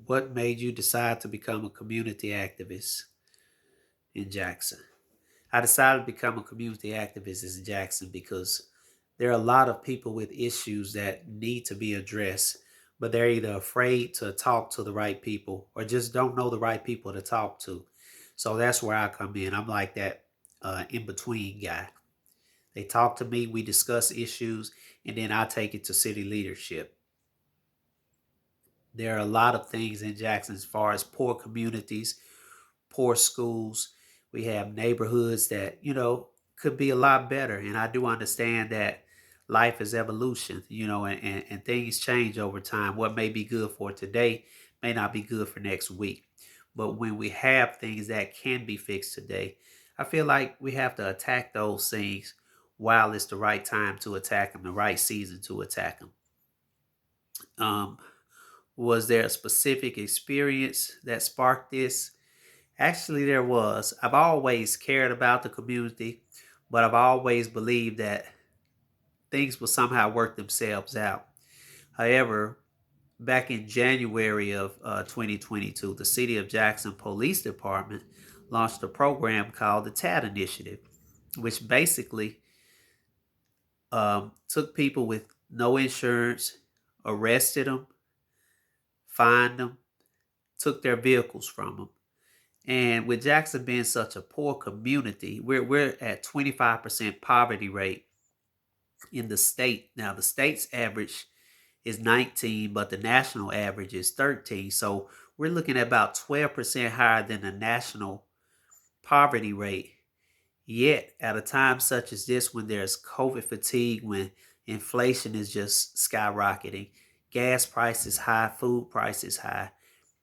What made you decide to become a community activist in Jackson? I decided to become a community activist in Jackson because there are a lot of people with issues that need to be addressed, but they're either afraid to talk to the right people or just don't know the right people to talk to. So that's where I come in. I'm like that in between guy. They talk to me, we discuss issues, and then I take it to city leadership. There are a lot of things in Jackson as far as poor communities, poor schools. We have neighborhoods that, could be a lot better. And I do understand that life is evolution, and things change over time. What may be good for today may not be good for next week. But when we have things that can be fixed today, I feel like we have to attack those things while it's the right time to attack them, the right season to attack them. Um, was there a specific experience that sparked this? Actually, there was. I've always cared about the community, but I've always believed that things will somehow work themselves out. However, back in January of 2022, the City of Jackson Police Department launched a program called the TAD Initiative, which basically took people with no insurance, arrested them, fined them, took their vehicles from them. And with Jackson being such a poor community, we're at 25% poverty rate in the state. Now the state's average is 19, but the national average is 13. So we're looking at about 12% higher than the national poverty rate. Yet at a time such as this, when there's COVID fatigue, when inflation is just skyrocketing, gas prices high, food prices high,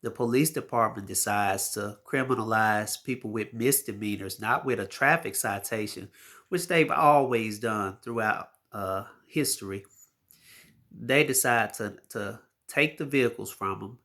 the police department decides to criminalize people with misdemeanors, not with a traffic citation, which they've always done throughout history. They decide to take the vehicles from them,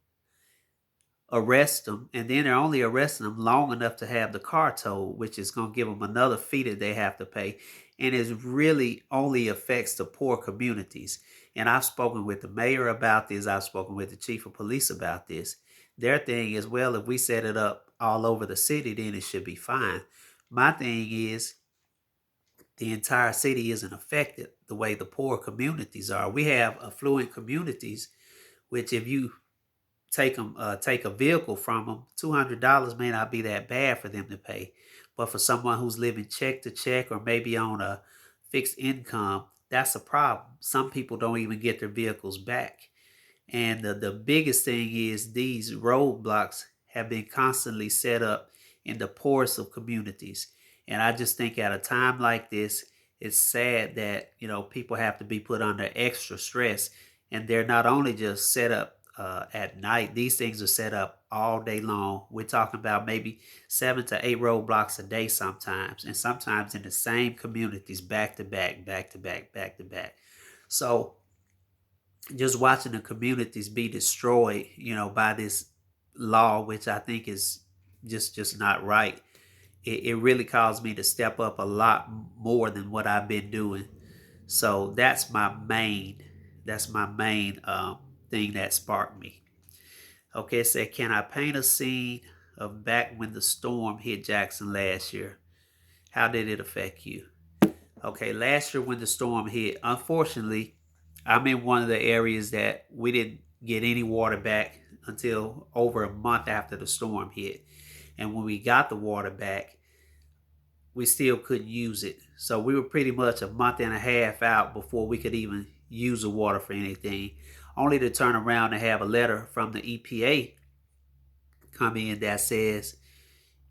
arrest them, and then they're only arresting them long enough to have the car towed, which is going to give them another fee that they have to pay. And it really only affects the poor communities. And I've spoken with the mayor about this. I've spoken with the chief of police about this. Their thing is, well, if we set it up all over the city, then it should be fine. My thing is, the entire city isn't affected the way the poor communities are. We have affluent communities, which if you take a vehicle from them, $200 may not be that bad for them to pay. But for someone who's living check to check or maybe on a fixed income, that's a problem. Some people don't even get their vehicles back. And the biggest thing is these roadblocks have been constantly set up in the poorest of communities. And I just think at a time like this, it's sad that, people have to be put under extra stress. And they're not only just set up at night, these things are set up all day long. We're talking about maybe 7 to 8 roadblocks a day sometimes, and sometimes in the same communities, back to back, back to back, back to back. So just watching the communities be destroyed, by this law, which I think is just not right. It really caused me to step up a lot more than what I've been doing. So that's my main thing that sparked me. Okay, it said, can I paint a scene of back when the storm hit Jackson last year? How did it affect you? Okay, last year when the storm hit, unfortunately, I'm in one of the areas that we didn't get any water back until over a month after the storm hit. And when we got the water back, we still couldn't use it. So we were pretty much a month and a half out before we could even use the water for anything, only to turn around and have a letter from the EPA come in that says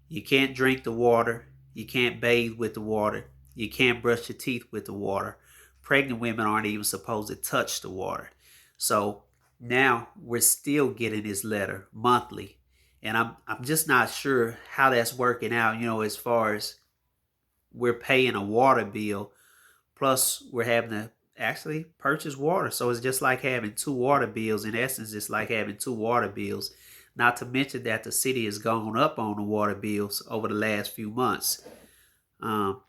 you can't drink the water, you can't bathe with the water, you can't brush your teeth with the water. Pregnant women aren't even supposed to touch the water. So now we're still getting this letter monthly. And I'm just not sure how that's working out, as far as we're paying a water bill, plus we're having to actually purchase water. So it's just like having two water bills. In essence, it's like having two water bills. Not to mention that the city has gone up on the water bills over the last few months. Um,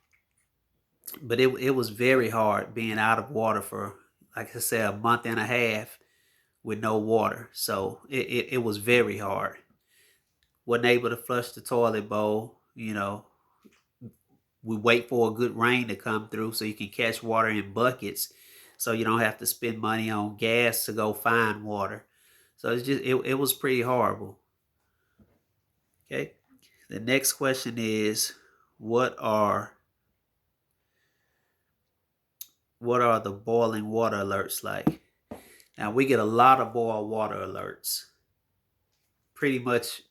but it was very hard being out of water for, like I said, a month and a half with no water. So it was very hard. Wasn't able to flush the toilet bowl. We wait for a good rain to come through so you can catch water in buckets so you don't have to spend money on gas to go find water. So it was pretty horrible. Okay. The next question is what are the boiling water alerts like? Now we get a lot of boil water alerts. Pretty much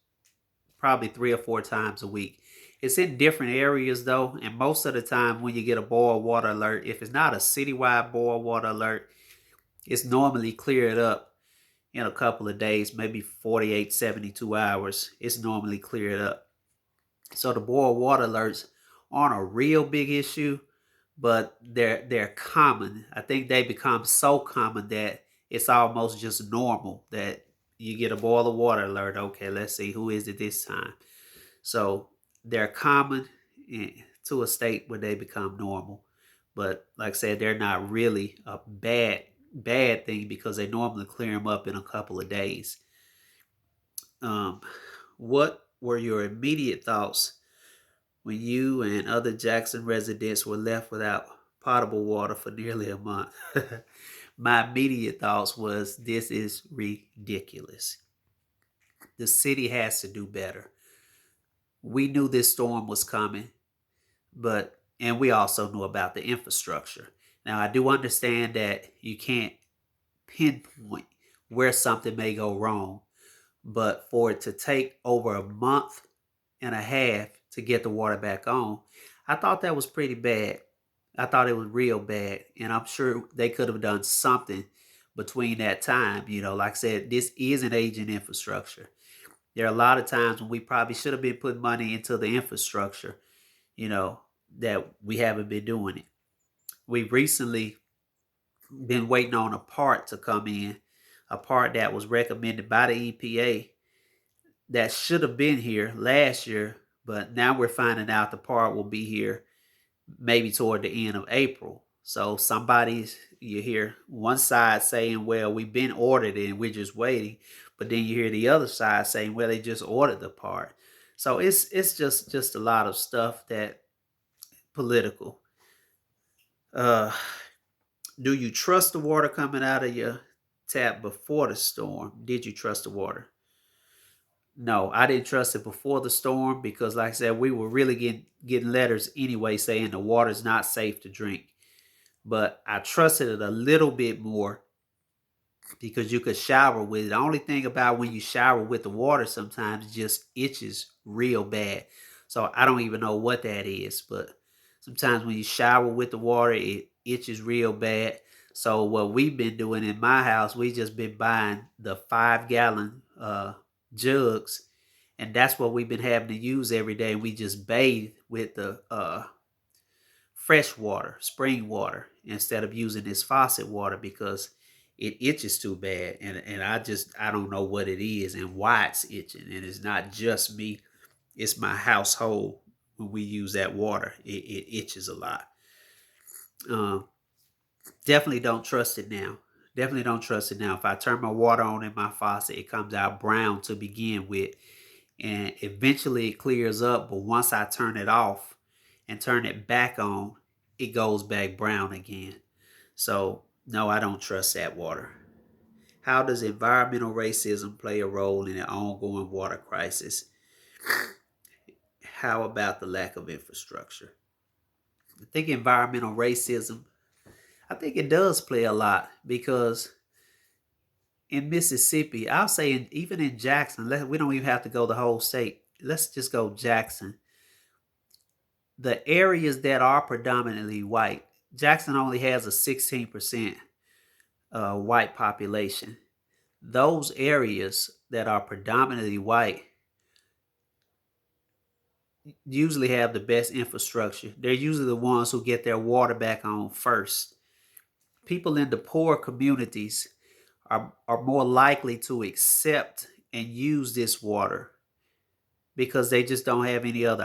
probably 3 or 4 times a week. It's in different areas though, and most of the time when you get a boil water alert, if it's not a citywide boil water alert, it's normally cleared up in a couple of days, maybe 48, 72 hours. It's normally cleared up. So the boil water alerts aren't a real big issue, but they're common. I think they become so common that it's almost just normal that you get a boil of water alert. Okay, let's see, who is it this time? So they're common to a state where they become normal. But like I said, they're not really a bad thing because they normally clear them up in a couple of days. What were your immediate thoughts when you and other Jackson residents were left without potable water for nearly a month? My immediate thoughts was, this is ridiculous. The city has to do better. We knew this storm was coming, and we also knew about the infrastructure. Now, I do understand that you can't pinpoint where something may go wrong, but for it to take over a month and a half to get the water back on, I thought that was pretty bad. I thought it was real bad, and I'm sure they could have done something between that time. Like I said, this is an aging infrastructure. There are a lot of times when we probably should have been putting money into the infrastructure, that we haven't been doing it. We've recently been waiting on a part to come in, a part that was recommended by the EPA that should have been here last year, but now we're finding out the part will be here maybe toward the end of April. So you hear one side saying, well, we've been ordered and we're just waiting. But then you hear the other side saying, well, they just ordered the part. So it's just a lot of stuff that political. Do you trust the water coming out of your tap before the storm? Did you trust the water? No, I didn't trust it before the storm because, like I said, we were really getting letters anyway saying the water's not safe to drink. But I trusted it a little bit more because you could shower with it. The only thing about when you shower with the water sometimes it just itches real bad. So I don't even know what that is, but sometimes when you shower with the water, it itches real bad. So what we've been doing in my house, we just been buying the 5-gallon jugs, and that's what we've been having to use every day. We just bathe with the fresh water, spring water, instead of using this faucet water because it itches too bad. And I don't know what it is and why it's itching. And it's not just me, it's my household. When we use that water, it itches a lot. Definitely don't trust it now. Definitely don't trust it now. If I turn my water on in my faucet, it comes out brown to begin with. And eventually it clears up. But once I turn it off and turn it back on, it goes back brown again. So, no, I don't trust that water. How does environmental racism play a role in the ongoing water crisis? How about the lack of infrastructure? I think environmental racism, I think it does play a lot because in Mississippi, I'll say even in Jackson, we don't even have to go the whole state. Let's just go Jackson. The areas that are predominantly white, Jackson only has a 16% white population. Those areas that are predominantly white usually have the best infrastructure. They're usually the ones who get their water back on first. People in the poor communities are more likely to accept and use this water because they just don't have any other